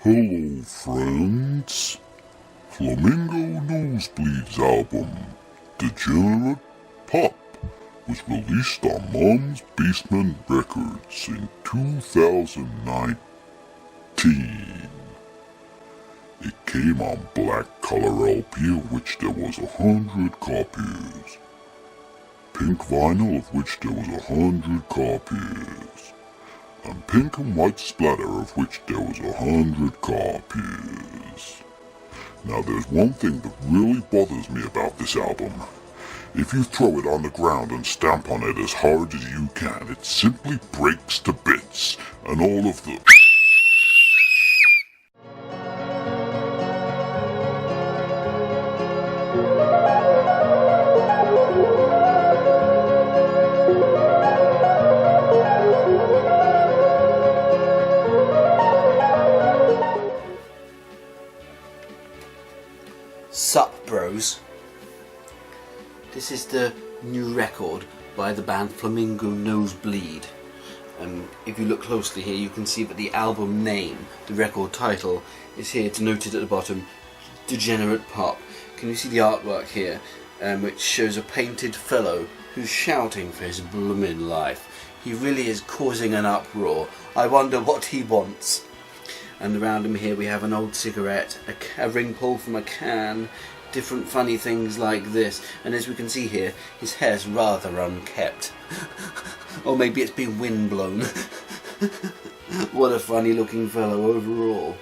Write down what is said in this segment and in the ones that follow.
Hello friends, Flamingo Nosebleed's album, Degenerate was released on Mom's Basement Records in 2019. It came on black color LP of which there was 100 copies, pink vinyl of which there was 100 copies, and pink and white splatter of which there was 100 copies. Now there's one thing that really bothers me about this album. If you throw it on the ground and stamp on it as hard as you can, it simply breaks to bits, and all of the Sup bros, this is the new record by the band Flamingo Nosebleed, and if you look closely here you can see that the album name, the record title, is here denoted at the bottom, Degenerate Pop. Can you see the artwork here, which shows a painted fellow who's shouting for his bloomin' life. He really is causing an uproar. I wonder what he wants. And around him here we have an old cigarette, a ring pull from a can, different funny things like this, and as we can see here, his hair's rather unkept. Or maybe it's been windblown. What a funny looking fellow overall.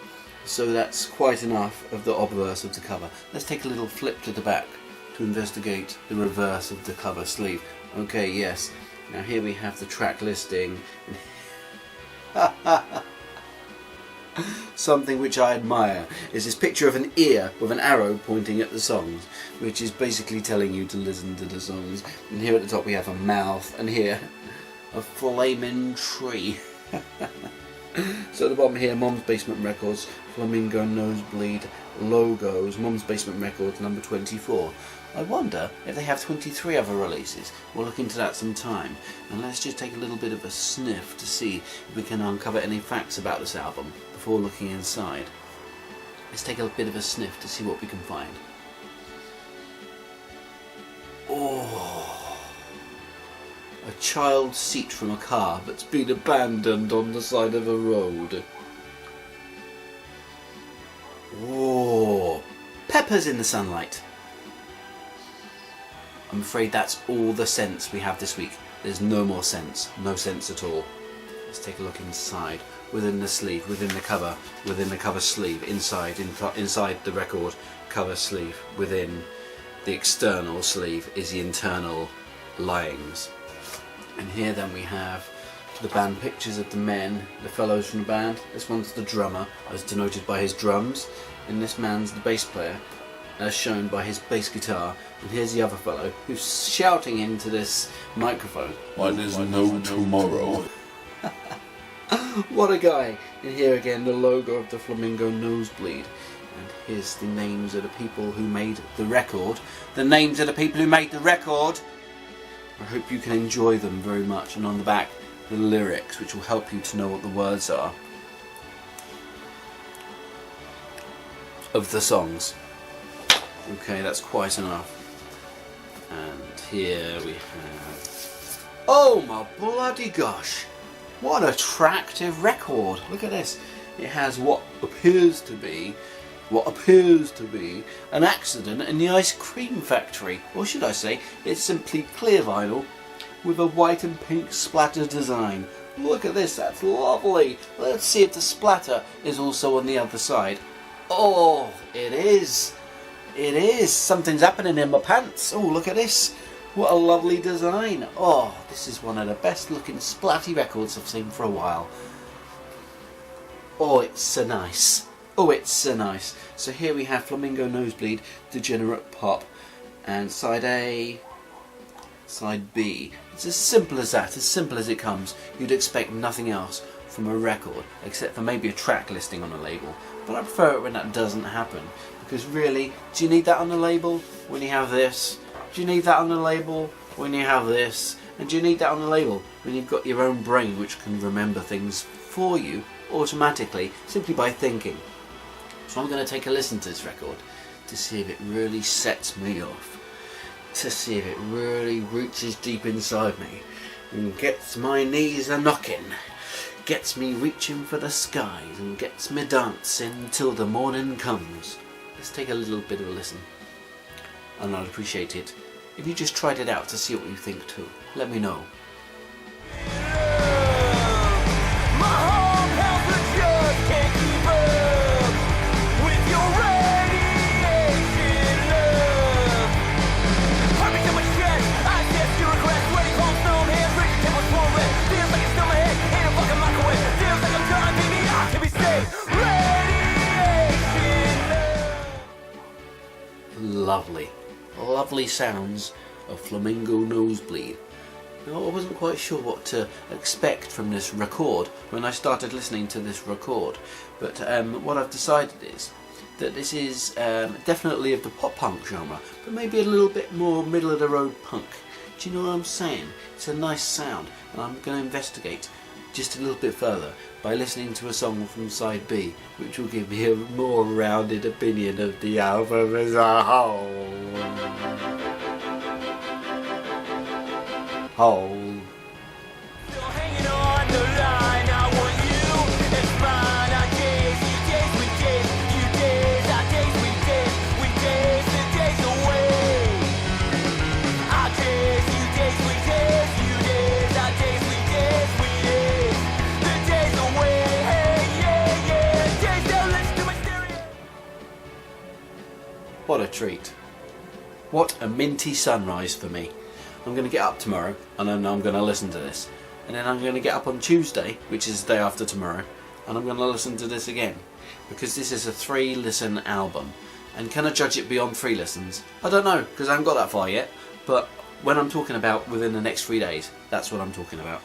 So that's quite enough of the obverse of the cover. Let's take a little flip to the back to investigate the reverse of the cover sleeve. Okay, yes. Now here we have the track listing. Something which I admire is this picture of an ear with an arrow pointing at the songs, which is basically telling you to listen to the songs. And here at the top we have a mouth, and here a flaming tree. So at the bottom here, Mom's Basement Records, Flamingo Nosebleed logos, Mom's Basement Records number 24. I wonder if they have 23 other releases. We'll look into that some time. And let's just take a little bit of a sniff to see if we can uncover any facts about this album before looking inside. Let's take a bit of a sniff to see what we can find. Oh, a child's seat from a car that's been abandoned on the side of a road. Oh, peppers in the sunlight. I'm afraid that's all the scents we have this week. There's no more scents, no scents at all. Let's take a look inside, within the sleeve, within the cover sleeve, inside the record cover sleeve, within the external sleeve is the internal linings. And here then we have the band pictures of the men, the fellows from the band. This one's the drummer, as denoted by his drums, and this man's the bass player, as shown by his bass guitar. And here's the other fellow who's shouting into this microphone. Why there's no tomorrow. What a guy! And here again the logo of the Flamingo Nosebleed. And here's the names of the people who made the record. The names of the people who made the record! I hope you can enjoy them very much. And on the back, the lyrics, which will help you to know what the words are of the songs. Okay, that's quite enough. And here we have... Oh my bloody gosh! What an attractive record! Look at this. It has what appears to be an accident in the ice cream factory. Or should I say, it's simply clear vinyl with a white and pink splatter design. Look at this, that's lovely. Let's see if the splatter is also on the other side. Oh, it is. It is. Something's happening in my pants. Oh, look at this. What a lovely design. Oh, this is one of the best looking splatty records I've seen for a while. Oh, it's so nice. Oh, it's so nice. So here we have Flamingo Nosebleed, Degenerate Pop, and side A, side B. It's as simple as that, as simple as it comes. You'd expect nothing else from a record, except for maybe a track listing on a label. But I prefer it when that doesn't happen. Because really, do you need that on the label when you have this? Do you need that on the label when you have this? And do you need that on the label when you've got your own brain which can remember things for you automatically simply by thinking? So I'm going to take a listen to this record to see if it really sets me off, to see if it really reaches deep inside me and gets my knees a knocking, gets me reaching for the skies and gets me dancing till the morning comes. Let's take a little bit of a listen, and I'd appreciate it if you just tried it out to see what you think too. Let me know. Lovely, lovely sounds of Flamingo Nosebleed. Now, I wasn't quite sure what to expect from this record when I started listening to this record, but what I've decided is that this is definitely of the pop-punk genre, but maybe a little bit more middle-of-the-road punk. Do you know what I'm saying? It's a nice sound, and I'm going to investigate just a little bit further by listening to a song from side B, which will give me a more rounded opinion of the album as a whole. Still hanging on the line, I want you, it's mine. I days, you days, we days, you days, I days, we days, the days away. I days, you days, we days, you days, I days, we days, the days away. Hey, yeah, days that listen to my stereo. What a treat. What a minty sunrise for me. I'm going to get up tomorrow and then I'm going to listen to this, and then I'm going to get up on Tuesday, which is the day after tomorrow, and I'm going to listen to this again, because this is a 3-listen album. And can I judge it beyond 3 listens? I don't know, because I haven't got that far yet, but when I'm talking about within the next 3 days, that's what I'm talking about,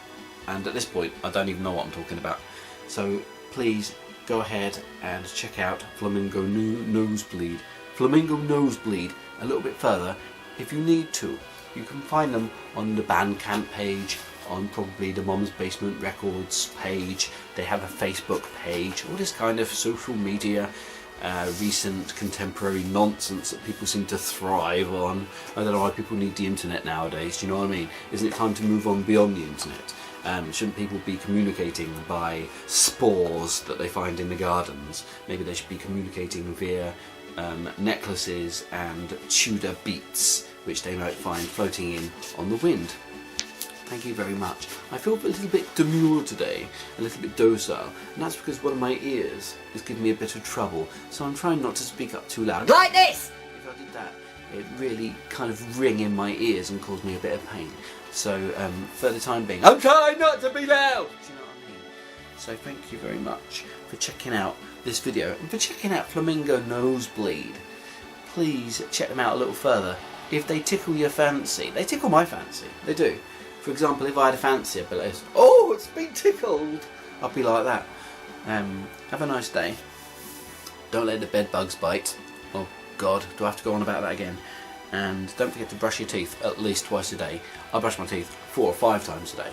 and at this point I don't even know what I'm talking about. So please go ahead and check out Flamingo Nosebleed. Flamingo Nosebleed a little bit further if you need to. You can find them on the Bandcamp page, on probably the Mom's Basement Records page. They have a Facebook page, all this kind of social media, recent contemporary nonsense that people seem to thrive on. I don't know why people need the internet nowadays, do you know what I mean? Isn't it time to move on beyond the internet? Shouldn't people be communicating by spores that they find in the gardens? Maybe they should be communicating via necklaces and Tudor beats, which they might find floating in on the wind. Thank you very much. I feel a little bit demure today, a little bit docile, and that's because one of my ears is giving me a bit of trouble, so I'm trying not to speak up too loud. Like this! If I did that, it'd really kind of ring in my ears and cause me a bit of pain. So, for the time being, I'm trying not to be loud! Do you know what I mean? So thank you very much for checking out this video, and for checking out Flamingo Nosebleed. Please check them out a little further. If they tickle your fancy, they tickle my fancy, they do. For example, if I had a fancy, I'd be like, oh, it's been tickled, I'd be like that. Have a nice day. Don't let the bed bugs bite. Oh God, do I have to go on about that again? And don't forget to brush your teeth at least twice a day. I brush my teeth 4 or 5 times a day,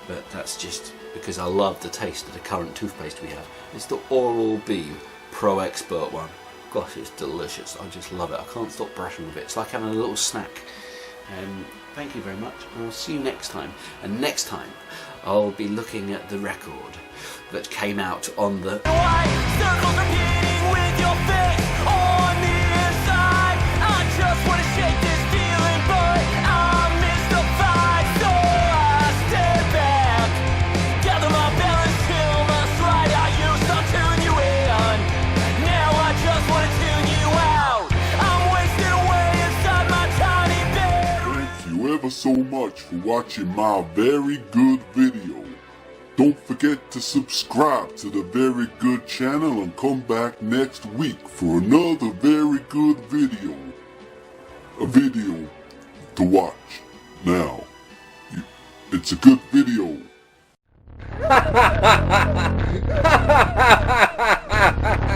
but that's just because I love the taste of the current toothpaste we have. It's the Oral-B Pro Expert one. Gosh, it's delicious. I just love it. I can't stop brushing with it. It's like having a little snack. Thank you very much, and I'll see you next time. And next time, I'll be looking at the record that came out on the... Circles repeating with your face on the inside. I just want to shake this feeling, but I'm mystified. So I step back, gather my balance till my stride. I used to tune you in, now I just want to tune you out. I'm wasted away inside my tiny bed. Thank you ever so much for watching my very good video. Don't forget to subscribe to the Very Good channel and come back next week for another very good video. A video to watch. Now, it's a good video.